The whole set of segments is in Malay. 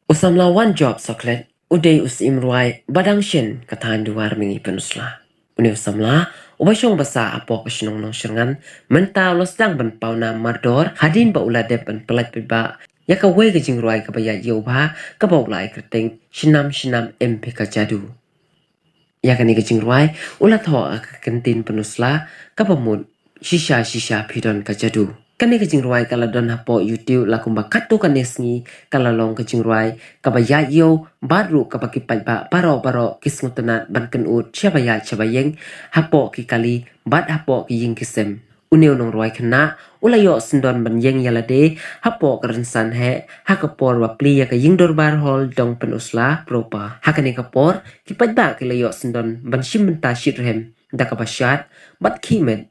Usam lawan job soklet, uday usim ruai badang shen katahan duar mingi penusla. Uni usam la, ubashong basa apo kesenong nong syengan, mentau losdang ben pauna mardor, hadin ba uladep ben pelat piba, ya ka wei ke jing ruai ka baya yoba, ka bau lai kerting, shinam MP ka jadu. Ya ka ni ke jing ruai, ulat ho ka kentin penusla, ka pemut, shisha pidon ka jadu. Kani kajing ruai kala don hapo YouTube la kumba kato kanesngi kala long kajing ruai kabaya yo baru kabaki pa paro kismutanat ban kenut chabaya chabayeng hapo ki kali bad hapo ki ying kisem uneu nong ruai kena ulayo sendon ban yeng yalade hapo kerensan he hakapor wa pli ya ka ying dorbar hol dong penusla propa hakani kapor ki pa ki layo sendon ban shimenta shitrem dakabasyat bat kimet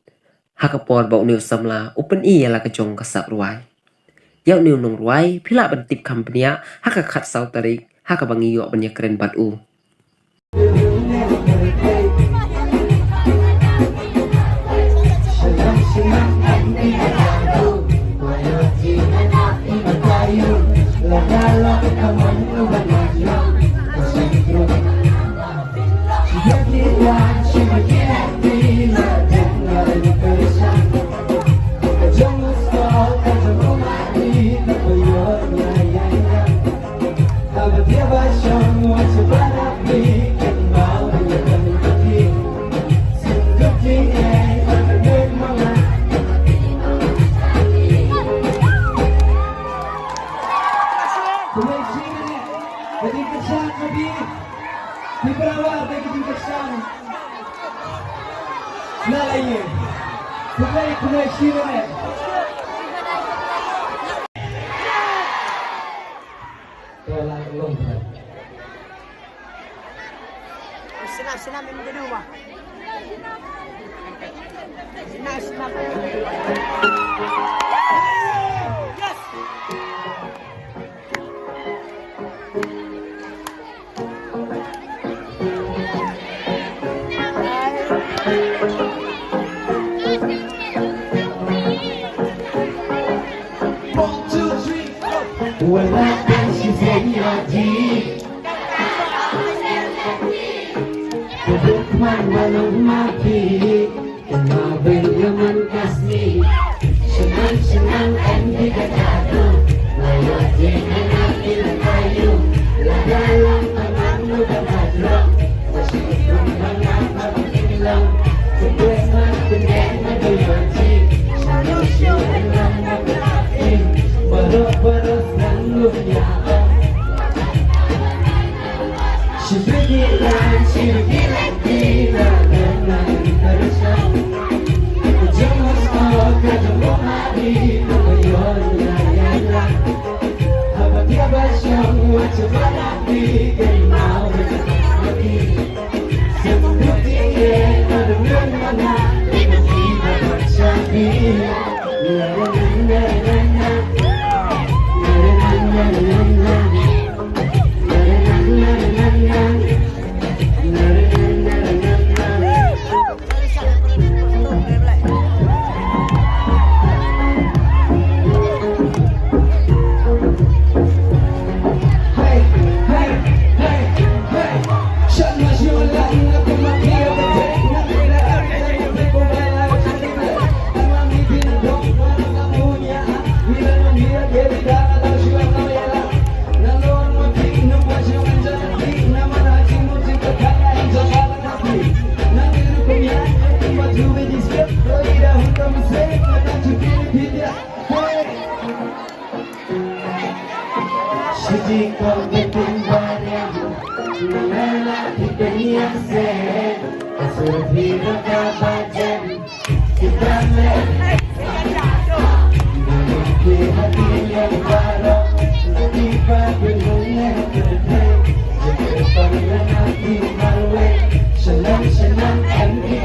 Hakapor bau niu samla open la kejong kasap ruai. Yau niu nong ruai pila bentip kampenya hakakat sau tarik hakabangi yok banyak keren batu. Di perawat dari kesan nalainya kunai shirane tolak long senam ini kedua senam Walaupun sisanya di Kedukman walau mati Kemabel yaman kasni Senang-senang endi kataku Layak jangan ambil kayu Dalam tangan lu damadrok Tersikum banyak makilang Kebeman pendek madoyoji Manusia dalam makrati Baru-baru Syukiran tidak dengan terusan Jangan kau kejauh hari Kebayonnya yalah Apa tiaba semua coba nanti Kerimau berkata-kata Sebut dia Kadang mana Tiba-tiba bercapi Jika betul barang mengalah di dunia sen, asal hidup kabajan kita melihat hati yang baru, tiba dunia berdeh, jadi pandang hati malu, senang-senang kami